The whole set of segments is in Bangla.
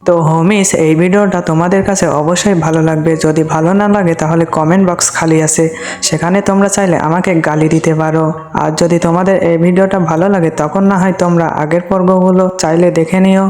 তো হোমিস, এই ভিডিওটা তোমাদের কাছে অবশ্যই ভালো লাগবে। যদি ভালো না লাগে তাহলে কমেন্ট বক্স খালি আছে, সেখানে তোমরা চাইলে আমাকে গালি দিতে পারো। আর যদি তোমাদের এই ভিডিওটা ভালো লাগে তখন না হয় তোমরা আগের পর্বগুলো চাইলে দেখে নিও।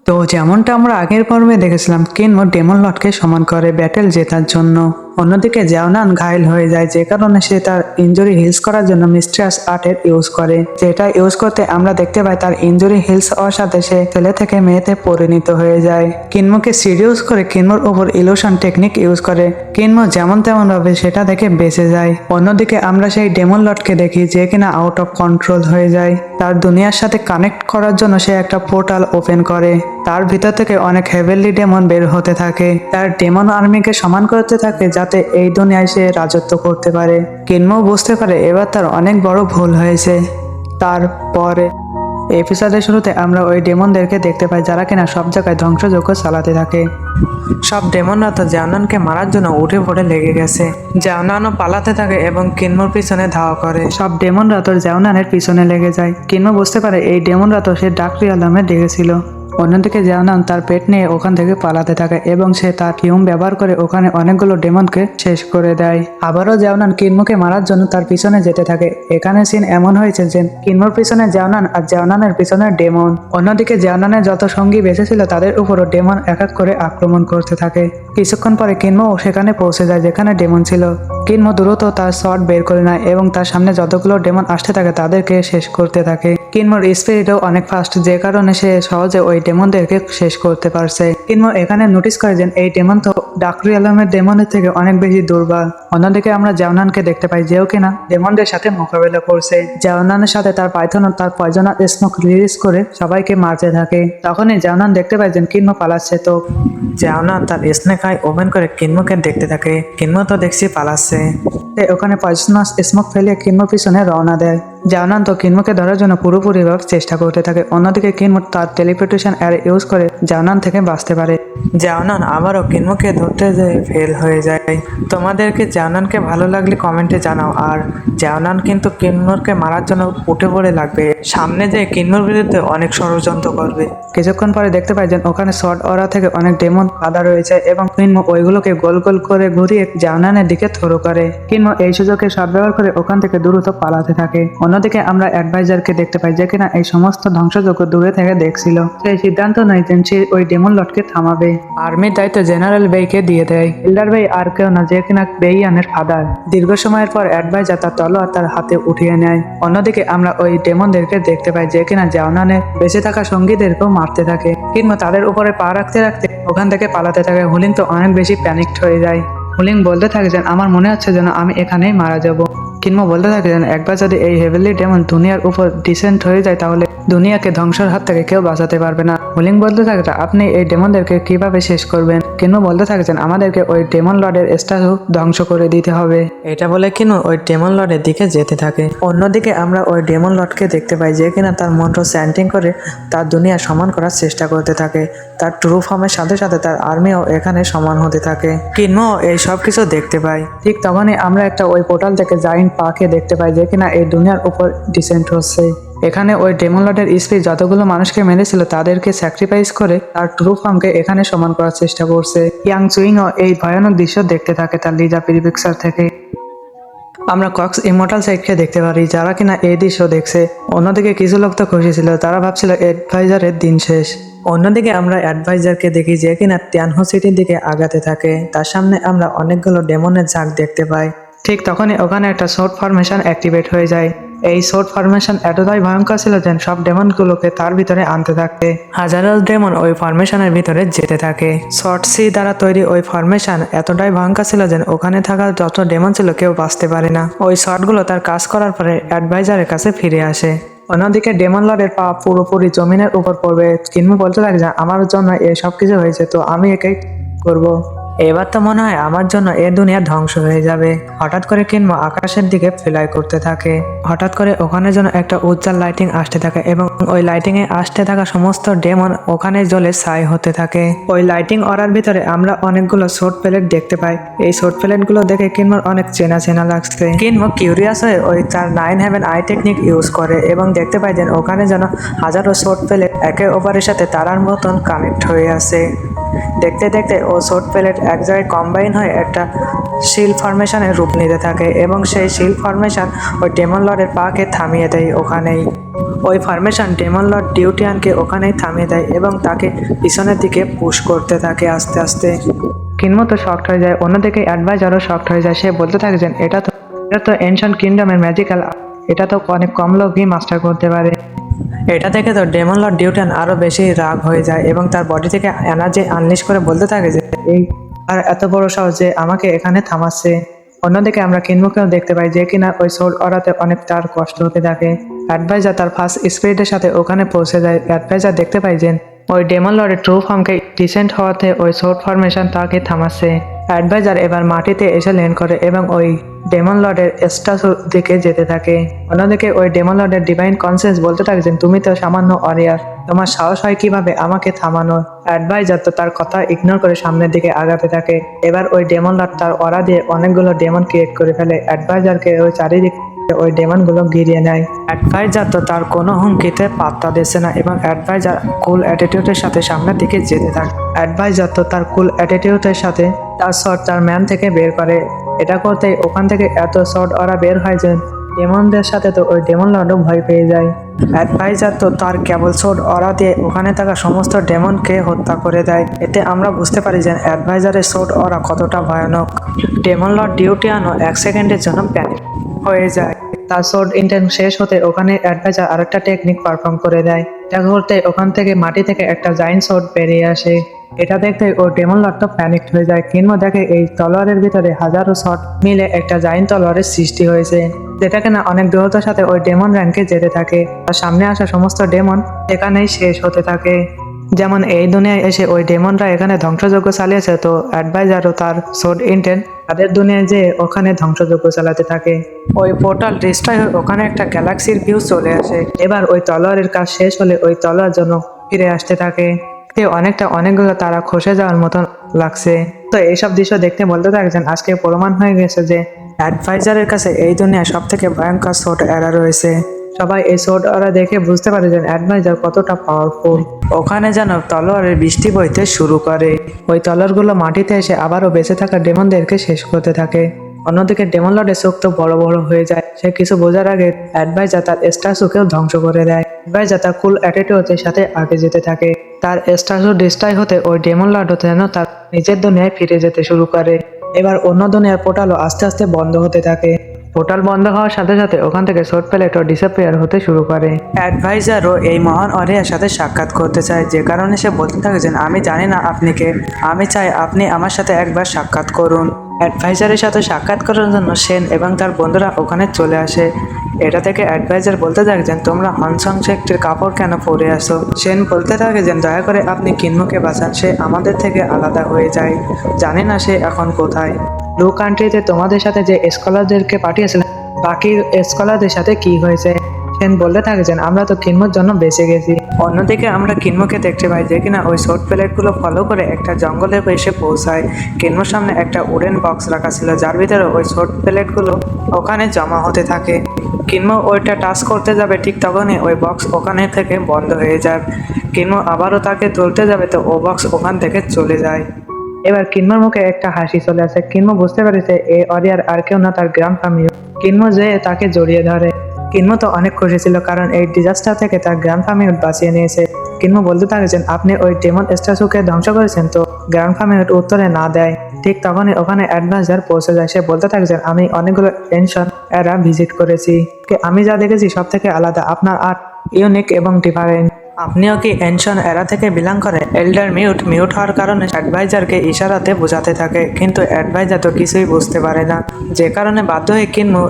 তো যেমনটা আমরা আগের পর্বে দেখেছিলাম, কিনমো ডেমন লর্ডকে সমান করে ব্যাটেল জেতার জন্য। অন্যদিকে জাওনান ঘায়েল হয়ে যায়, যে কারণে সে তার ইনজুরি হিলস করার জন্য মিস্ট্রিয়াস আর্টের ইউজ করে। যেটা ইউজ করতে আমরা দেখতে পাই তার ইনজুরি হিলস হওয়ার সাথে সে ছেলে থেকে মেয়েতে পরিণত হয়ে যায়। কিনমোকে সিরিয়াস করে কিনমোর উপর ইলুশন টেকনিক ইউজ করে। কিনমো যেমন তেমন ভাবে সেটা থেকে বেঁচে যায়। অন্যদিকে আমরা সেই ডেমন লর্ডকে দেখি যে কিনা আউট অফ কন্ট্রোল হয়ে যায়। তার দুনিয়ার সাথে কানেক্ট করার জন্য সে একটা পোর্টাল ওপেন করে। তার ভিতর থেকে অনেক হেভেনলি ডেমন বের হতে থাকে। তার ডেমন আর্মিকে সমান করতে থাকে যাতে এই দুনিয়ায় সে রাজত্ব করতে পারে। কিনমো বুঝতে পারে এবার তার অনেক বড় ভুল হয়েছে। তারপরে এপিসোডের শুরুতে আমরা ওই ডেমনদেরকে দেখতে পাই যারা কিনা সব জায়গায় ধ্বংসযজ্ঞ চালাতে থাকে। সব ডেমনরা তো জাওনানকে মারার জন্য উঠে পড়ে লেগে গেছে। জাওনানও পালাতে থাকে এবং কিনমোর পিছনে ধাওয়া করে। সব ডেমনরা তো জাওনানের পিছনে লেগে যায়। কিনমো বুঝতে পারে এই ডেমনরা তো সে ডার্ক রিয়ালমে ডেকেছিল। অন্যদিকে জাওনান তার পেট নিয়ে ওখান থেকে পালাতে থাকে এবং সে তার হিউম ব্যবহার করে ওখানে অনেকগুলো ডেমনকে শেষ করে দেয়। আবারও জাওনান কিনমোকে মারার জন্য তার পিছনে যেতে থাকে। এখানে সিন এমন হয়েছে যে কিনমোর পিছনে জাওনান আর জাওনানের পিছনে ডেমন। অন্যদিকে জাওনানের যত সঙ্গী বেঁচে ছিল তাদের উপরও ডেমন এক এক করে আক্রমণ করতে থাকে। কিছুক্ষণ পরে কিনমো সেখানে পৌঁছে যায় যেখানে ডেমন ছিল। কিনমো দ্রুত তার শট বের করে নেয় এবং তার সামনে যতগুলো ডেমন আসতে থাকে তাদেরকে শেষ করতে থাকে। কিনমোর স্পিরিটও অনেক ফাস্ট, যে কারণে সে সহজে ওই ডেমনদেরকে শেষ করতে পারছে। কিনমো এখানে নোটিস করে যে এই ডেমন তো ডার্ক রিয়ালমের ডেমনের থেকে অনেক বেশি দুর্বল। অন্যদিকে আমরা জাওনানকে দেখতে পাই যেও কিনা ডেমনদের সাথে মোকাবেলা করছে। জাওনানের সাথে তার পাইথন তার পয়জনাস স্মোক রিলিজ করে সবাইকে মারতে থাকে। তখনই জাওনান দেখতে পাই যে কিনমো পালাচ্ছে। তো জাওনান তার স্নেক আই ওপেন করে কিনমোকে দেখতে থাকে। কিনমো তো দেখছি পালাচ্ছে। ওখানে পয়জনাস স্মোক ফেলে কিনমোর পিছনে রওনা দেয়। জাওনান তো কিনমোকে ধরার জন্য পুরোপুরিভাবে চেষ্টা করতে থাকে। অন্যদিকে কিনমো তার টেলিপোর্টেশন এর ইউজ করে জাওনান থেকে বাঁচতে পারে। জাওনান আবারও কিনমোকে ধরতে যেয়ে ফেল হয়ে যায়। তোমাদেরকে জাওনানকে ভালো লাগলে কমেন্টে জানাও। আর জাওনান কিন্তু কিনমোরকে মারার জন্য উঠে পড়ে লাগবে। সামনে যে কিনমোর বিরুদ্ধে অনেক ষড়যন্ত্র করবে। কিছুক্ষণ পরে দেখতে পাই যে ওখানে শর্ট অরা থেকে অনেক ডেমন বাঁধা রয়েছে এবং কিনমো ওইগুলোকে গোল গোল করে ঘুরিয়ে জাওনানের দিকে থ্রো করে। কিনমো এই সুযোগে সদ্ব্যবহার করে ওখান থেকে দ্রুত পালাতে থাকে। অন্যদিকে আমরা অ্যাডভাইজারকে দেখতে পাই যে কিনা এই সমস্ত ধ্বংসযজ্ঞ দূরে থেকে দেখছিল। সেই সিদ্ধান্ত নেয় যে সে ওই ডেমন লর্ডকে থামাবে। আর্মির দায়িত্ব জেনারেল বেইকে দিয়ে দেয়। এল্ডার বেই আর কেউ না, যে কিনা বেইয়ানের ফাদার। দীর্ঘ সময়ের পর অ্যাডভাইজার তার তলোয়ার তার হাতে উঠিয়ে নেয়। অন্যদিকে আমরা ওই ডেমনদেরকে দেখতে পাই যে কিনা জাওনানের বেঁচে থাকা সঙ্গীদেরকেও মারতে থাকে। কিংবা তাদের উপরে পা রাখতে রাখতে ওখান থেকে পালাতে থাকে। হুলিং তো অনেক বেশি প্যানিকড হয়ে যায়। হুলিং বলতে থাকে যে আমার মনে হচ্ছে যেন আমি এখানেই মারা যাব। কিনমো বলতে থাকে যেন একবার যদি এই হেভেনলি ডেমন দুনিয়ার উপর ডিসেন্ট হয়ে যায় তাহলে দুনিয়াকে ধ্বংসের হাত থেকে কেউ বাঁচাতে পারবে না। হুলিং বলতে থাকে আপনি এই ডেমনদেরকে কিভাবে শেষ করবেন। কিনমো বলতে থাকে যেন আমাদেরকে ওই ডেমন লর্ডের স্ট্যাচু ধ্বংস করে দিতে হবে। এটা বলে কিনমো ওই ডেমন লর্ডের দিকে যেতে থাকে। অন্যদিকে আমরা ওই ডেমন লর্ডকে দেখতে পাই যে কিনা তার মন্ত্র চ্যান্টিং করে তার দুনিয়া সমান করার চেষ্টা করতে থাকে। তার ট্রু ফর্মের সাথে সাথে তার আর্মিও এখানে সমান হতে থাকে। কিনমো এই সব কিছু দেখতে পাই। ঠিক তখনই আমরা একটা ওই পোর্টাল থেকে জাইন্ট পাকে দেখতে পাই যে কিনা এই দুনিয়ার উপর ডিসেন্ট হচ্ছে। এখানে ওই ডেমন লর্ডের স্পিরিট যতগুলো মানুষকে মেরেছিল তাদেরকে স্যাক্রিফাইস করে তার ট্রু ফর্মকে এখানে সমান করার চেষ্টা করছে। ইয়াং চুইংও এই ভয়ানক দৃশ্য দেখতে থাকে তার লিজা পিরিপিক্সার থেকে। আমরা কক্স ইমর্টাল সাইডকে দেখতে পারি যারা কিনা এই দৃশ্য দেখছে। অন্যদিকে কিছু লোক তো খুশি ছিল, তারা ভাবছিল অ্যাডভাইজারের দিন শেষ। অন্যদিকে আমরা অ্যাডভাইজারকে দেখি যে কিনা তিয়ানহো সিটির দিকে আগাতে থাকে। তার সামনে আমরা অনেকগুলো ডেমনের ঝাঁক দেখতে পাই। ঠিক তখনই ওখানে একটা শর্ট ফরমেশন অ্যাক্টিভেট হয়ে যায়। এই শর্ট ফরমেশন এতটাই ভয়ঙ্কর ছিল যে সব ডেমনগুলোকে তার ভিতরে আনতে থাকে। হাজারো ডেমন ওই ফরমেশনের ভিতরে যেতে থাকে। শর্ট সি দ্বারা তৈরি ওই ফরমেশন এতটাই ভয়ঙ্কর ছিল যে ওখানে থাকা যত ডেমন ছিল কেউ বাঁচতে পারে না। ওই শর্টগুলো তার কাজ করার পরে অ্যাডভাইজারের কাছে ফিরে আসে। অন্যদিকে ডেমন লর্ডের পা পুরোপুরি জমিনের উপর পড়বে। কিনমো বলতে থাকে যে আমার জন্য এই সব কিছু হয়েছে, তো আমি একে করব। এবার তো মনে হয় আমার জন্য এ দুনিয়া ধ্বংস হয়ে যাবে। হঠাৎ করে কিনমো আকাশের দিকে ফ্লাই করতে থাকে। হঠাৎ করে ওখানে যেন একটা উজ্জ্বল লাইটিং আসতে থাকে এবং ওই লাইটিং এ আসতে থাকা সমস্ত ডেমন ওখানে জ্বলে ছাই হতে থাকে। ওই লাইটিং অরার ভিতরে আমরা অনেকগুলো শর্ট প্লেট দেখতে পাই। এই শর্ট প্লেট গুলো দেখে কিনমোর অনেক চেনা চেনা লাগছে। কিনমো কিউরিয়াস হয়ে ওই তার 9 হেভেন আই টেকনিক ইউজ করে এবং দেখতে পাই যে ওখানে যেন হাজারো শর্ট প্লেট একে অপরের সাথে তারার মতন কানেক্ট হয়ে আছে। দেখতে দেখতে ও সোড প্লেট এক জায়গায় কম্বাইন হয়ে একটা শিল ফরমেশনের রূপ নিতে থাকে এবং সেই শিল ফরমেশন ওই ডেমন লর্ডের পাকে থামিয়ে দেয় ওখানেই। ওই ফরমেশন ডেমন লর্ড ডিউটিয়ানকে ওখানেই থামিয়ে দেয় এবং তাকে পিছনের দিকে পুশ করতে থাকে আস্তে আস্তে। কিনমো তো শক্ট হয়ে যায়, অন্যদিকে অ্যাডভাইজারও শক্ট হয়ে যায়। সে বলতে থাকে যে এটা তো এনশিয়েন্ট কিংডমের ম্যাজিক্যাল, এটা তো অনেক কম লোকই মাস্টার করতে পারে। এটা থেকে তো ডেমন লর্ড ডিউটিয়ান আরো বেশি রাগ হয়ে যায় এবং তার বডি থেকে এনার্জি আনলিশ করে বলতে থাকে যে এই আর এত বড় সাহস যে আমাকে এখানে থামাচ্ছে। অন্যদিকে আমরা কিনমুকেও দেখতে পাই যে কিনা ওই সোল ওড়াতে অনেক তার কষ্ট হতে থাকে। অ্যাডভাইজার তার ফার্স্ট স্পিরিটের সাথে ওখানে পৌঁছে যায়। অ্যাডভাইজার দেখতে পাই যে ওই ডেমন লর্ডের ট্রু ফর্মকে ডিসেন্ট হওয়াতে ওই সোর্ড ফরমেশন তাকে থামাচ্ছে। অ্যাডভাইজার এবার মাটিতে এসে ল্যান্ড করে এবং ওই ডেমন লর্ডের স্ট্যাচুর দিকে যেতে থাকে। অন্যদিকে ওই ডেমন লর্ডের ডিভাইন কনসেন্স বলতে থাকে যে তুমি তো সামান্য ওয়ারিয়ার, তোমার সাহস হয় কিভাবে আমাকে থামানোর। অ্যাডভাইজার তো তার কথা ইগনোর করে সামনের দিকে আগাতে থাকে। এবার ওই ডেমন লর্ড তার অরা দিয়ে অনেকগুলো ডেমন ক্রিয়েট করে ফেলে। অ্যাডভাইজারকে ওই চারিদিক ওই ডেমন গুলো ঘিরিয়ে নেয়। অ্যাডভাইজার তো তার কোনো হুমকিতে পাত্তা দিচ্ছে না এবং অ্যাডভাইজার কুল অ্যাটিটিউডের সাথে সামনের দিকে যেতে থাকে। অ্যাডভাইজার তো তার কুল অ্যাটিটিউডের সাথে তার শট তার ম্যান থেকে বের করে। এটা করতে ওখান থেকে এত শট ওরা বের হয় যে ডেমনদের সাথে তো ওই ডেমন লর্ডও ভয় পেয়ে যায়। অ্যাডভাইজার তো তার কেবল শট ওরা দিয়ে ওখানে থাকা সমস্ত ডেমনকে হত্যা করে দেয়। এতে আমরা বুঝতে পারি যে অ্যাডভাইজারের শট ওরা কতটা ভয়ানক। ডেমন লর্ড ডিউটিয়ানও 1 সেকেন্ডের জন্য প্যানিক হয়ে যায়। তার সোর্ড ইন্টেন্ট শেষ হতে ওখানে অ্যাডভাইজার আরেকটা টেকনিক পারফর্ম করে দেয়। এটা করতে ওখান থেকে মাটি থেকে একটা জায়েন্ট সোর্ড বেরিয়ে আসে। এটা দেখতে ও ডেমন লর্ড তো প্যানিকড হয়ে যায়। কিনমো দেখে এই তলোয়ারের ভিতরে হাজারো শট মিলে একটা জায়েন্ট তলোয়ারের সৃষ্টি হয়েছে, যেটা কিনা অনেক দ্রুততার সাথে ওই ডেমন র্যাঙ্কে যেতে থাকে। তার সামনে আসা সমস্ত ডেমন এখানেই শেষ হতে থাকে। যেমন এই দুনিয়ায় এসে ওই ডেমনরা এখানে ধ্বংসযজ্ঞ চালিয়েছে, তো অ্যাডভাইজারও তার সোর্ড ইন্টেন্ট তাদের দুনিয়ায় যে ওখানে ধ্বংসযজ্ঞ চালাতে থাকে। ওই পোর্টাল ডিস্ট্রয় হয়ে ওখানে একটা গ্যালাক্সির ভিউ চলে আসে। এবার ওই তলোয়ারের কাজ শেষ হলে ওই তলোয়ার জন্য ফিরে আসতে থাকে। অনেকগুলো তারা খসে যাওয়ার মতন লাগছে। তো এইসব দৃশ্য দেখতে বলতে থাকছেন আজকে প্রমাণ হয়ে গেছে যে অ্যাডভাইজারের কাছে এই দুনিয়া সব থেকে ভয়ঙ্কর সোর্ড এরা রয়েছে। সবাই এই সোর্ড ওরা দেখে বুঝতে পারে যে অ্যাডভাইজার কতটা পাওয়ারফুল। ওখানে যেন তলোয়ারের বৃষ্টি বইতে শুরু করে। ওই তলোয়ারগুলো মাটিতে এসে আবারও বেঁচে থাকা ডেমনদেরকে শেষ করতে থাকে। অন্যদিকে ডেমন লর্ডের চোখ তো বড় বড় হয়ে যায়। সে কিছু বোঝার আগে অ্যাডভাইজার তার স্ট্যাচুকেও ধ্বংস করে দেয়। অ্যাডভাইজার তার কুল অ্যাটিটিউডের সাথে আগে যেতে থাকে। তার স্ট্যাচু ডিস্ট্রয় হতে ওই ডেমন লর্ডও যেন তার নিজের দুনিয়ায় ফিরে যেতে শুরু করে। এবার অন্য দুনিয়ার পোর্টালও আস্তে আস্তে বন্ধ হতে থাকে। পোর্টাল বন্ধ হওয়ার সাথে সাথে ওখান থেকে সোর্ড প্লেটও ডিসঅ্যাপিয়ার হতে শুরু করে। অ্যাডভাইজারও এই মহান অরিয়ার সাথে সাক্ষাৎ করতে চায়, যে কারণে সে বলতে থাকে যে আমি জানি না আপনি কে, আমি চাই আপনি আমার সাথে একবার সাক্ষাৎ করুন। অ্যাডভাইজারের সাথে সাক্ষাৎ করার জন্য সেন এবং তার বন্ধুরা ওখানে চলে আসে। এটা থেকে অ্যাডভাইজার বলতে থাকে যে তোমরা হনসং সেক্টর কাপড় কেন পরে আসো। সেন বলতে থাকে যে দয়া করে আপনি কিন্মুকে বাঁচান, সে আমাদের থেকে আলাদা হয়ে যায়, জানি না সে এখন কোথায়। ব্লু কান্ট্রিতে তোমাদের সাথে যে স্কলারদেরকে পাঠিয়েছিলেন, বাকি স্কলারদের সাথে কি হয়েছে? সেন বলতে থাকে যে আমরা তো কিন্মুর জন্য বেঁচে গেছি। অন্যদিকে আমরা কিন্মুকে দেখতে পাই যে কিনা ওই শর্ট প্লেটগুলো ফলো করে একটা জঙ্গলে এসে পৌঁছায়। কিন্মুর সামনে একটা উডেন বক্স রাখা ছিল, যার ভিতরে ওই শর্ট প্লেটগুলো ওখানে জমা হতে থাকে। কিন্মু ওইটা টাচ করতে যাবে, ঠিক তখনই ওই বক্স ওখানে থেকে বন্ধ হয়ে যায়। কিন্মু আবারও তাকে তুলতে যাবে, তো ও বক্স ওখান থেকে চলে যায়। এবার কিন্মোর মুখে একটা হাসি চলে আসে। কিন্মো বুঝতে পারেছে এ অরিয়ার আর কেউ না, তার গ্র্যান্ডপা মিউ। কিন্মো যে তাকে জড়িয়ে ধরে। কিন্মো তো অনেক খুশি ছিল, কারণ এই ডিজাস্টার থেকে তার গ্র্যান্ডপা মিউ বাঁচিয়ে নিয়েছে। কিন্মো বলতে থাকেছেন আপনি ওই ডেমন স্ট্যাচুকে ধ্বংস করেছেন, তো গ্র্যান্ডপা মিউ উত্তরে না দেয়। ঠিক তখনই ওখানে অ্যাডভাইজার পৌঁছে যায়। সে বলতে থাকেছেন আমি অনেকগুলো টেনশন এরা ভিজিট করেছি, আমি যা দেখেছি সব থেকে আলাদা, আপনার আর্ট ইউনিক এবং ডিফারেন্ট। আপনিও কি এনশন এরা থেকে বিলং করেন? এল্ডার মিউট হওয়ার কারণে অ্যাডভাইজারকে ইশারাতে বোঝাতে থাকে, কিন্তু অ্যাডভাইজার তো কিছুই বুঝতে পারে না, যে কারণে বাধ্য হয়ে কিন্মু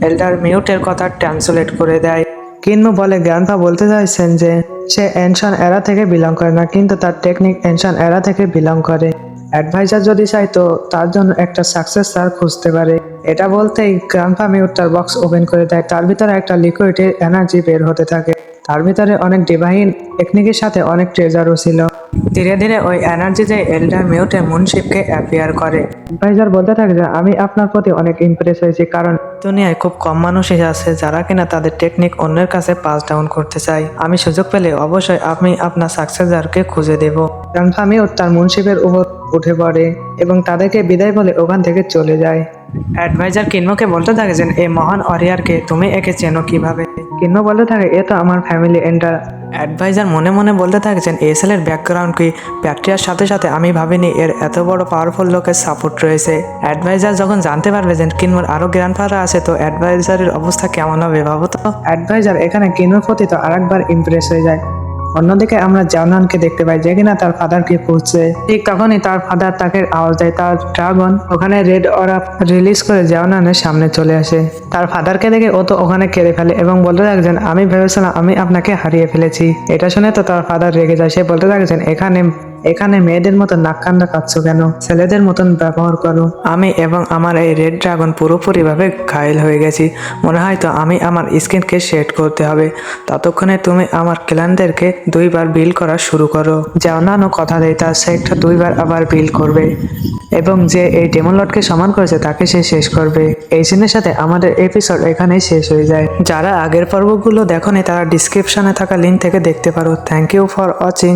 এল্ডার মিউটের কথা ট্রান্সলেট করে দেয়। কিন্মু বলে গ্র্যান্ডপা বলতে চাইছেন যে সে এনশন এরা থেকে বিলং করে না, কিন্তু তার টেকনিক এনশন এরা থেকে বিলং করে। অ্যাডভাইজার যদি চাই তো তার জন্য একটা সাকসেসর খুঁজতে পারে। এটা বলতেই গ্র্যান্ডপা মিউট তার বক্স ওপেন করে দেয়। তার ভিতরে একটা লিকুইডের এনার্জি বের হতে থাকে। তার ভিতরে অনেক ডিভাইন টেকনিকের সাথে অনেক ট্রেজারও ছিল। ধীরে ধীরে ওই এনার্জিতে এল্ডার মিউটে মুনশিপকে অ্যাপিয়ার করে। অ্যাডভাইজার বলতে থাকে যে আমি আপনার প্রতি অনেক ইমপ্রেস হয়েছি, কারণ দুনিয়ায় খুব কম মানুষই আছে যারা কিনা তাদের টেকনিক অন্যের কাছে পাস ডাউন করতে চায়। আমি সুযোগ পেলে অবশ্যই আমি আপনার সাকসেসরকে খুঁজে দেব। আমিও তার মুন্সিপের উপর উঠে পড়ে এবং তাদেরকে বিদায় বলে ওখান থেকে চলে যায়। অ্যাডভাইজার কিন্মোকে বলতে থাকে যে এই মহান ওয়ারিয়রকে তুমি একে চেনো কিভাবে। কিন্মো বলতে থাকে এ তো আমার ফ্যামিলি এন্টার। অ্যাডভাইজার মনে মনে বলতে থাকছেন এই ছেলের ব্যাকগ্রাউন্ড কি, ব্যাকটেরিয়ার সাথে সাথে আমি ভাবিনি এর এত বড় পাওয়ারফুল লোকের সাপোর্ট রয়েছে। অ্যাডভাইজার যখন জানতে পারবে যে কিন্মোর আরো গ্র্যান্ডফাদার আছে তো অ্যাডভাইজারের অবস্থা কেমন হবে ভাবো তো। অ্যাডভাইজার এখানে কিন্মোর প্রতি তো আরেকবার ইমপ্রেস হয়ে যায়। অন্যদিকে আমরা জাওনানকে দেখতে পাই যে কিনা তার ফাদারকে খুঁজছে। ঠিক তখনই তার ফাদার তাকে আওয়াজ দেয়। তার ড্রাগন ওখানে রেড অরা রিলিজ করে জাওনানের সামনে চলে আসে। তার ফাদারকে দেখে ও তো ওখানে কেঁদে ফেলে এবং বলতে থাকছেন আমি ভেবেছিলাম আমি আপনাকে হারিয়ে ফেলেছি। এটা শুনে তো তার ফাদার রেগে যায়। সে বলতে থাকছেন এখানে মেয়েদের মতো নাক কান্না কাঁদছো কেন, ছেলেদের মতন ব্যবহার করো। আমি এবং আমার এই রেড ড্রাগন পুরোপুরিভাবে ঘায়েল হয়ে গেছি। মনে হয় তো আমি আমার স্কিনকে শেড করতে হবে। ততক্ষণে তুমি আমার ক্ল্যানদেরকে 2বার বিল করা শুরু করো। জাওনানও কথা দেয় তার সেক্টর 2বার আবার বিল করবে এবং যে এই ডেমন লর্ডকে সমান করেছে তাকে সে শেষ করবে। এই সিনের সাথে আমাদের এপিসোড এখানেই শেষ হয়ে যায়। যারা আগের পর্বগুলো দেখোনি তারা ডিসক্রিপশনে থাকা লিঙ্ক থেকে দেখতে পারো। Thank you for watching.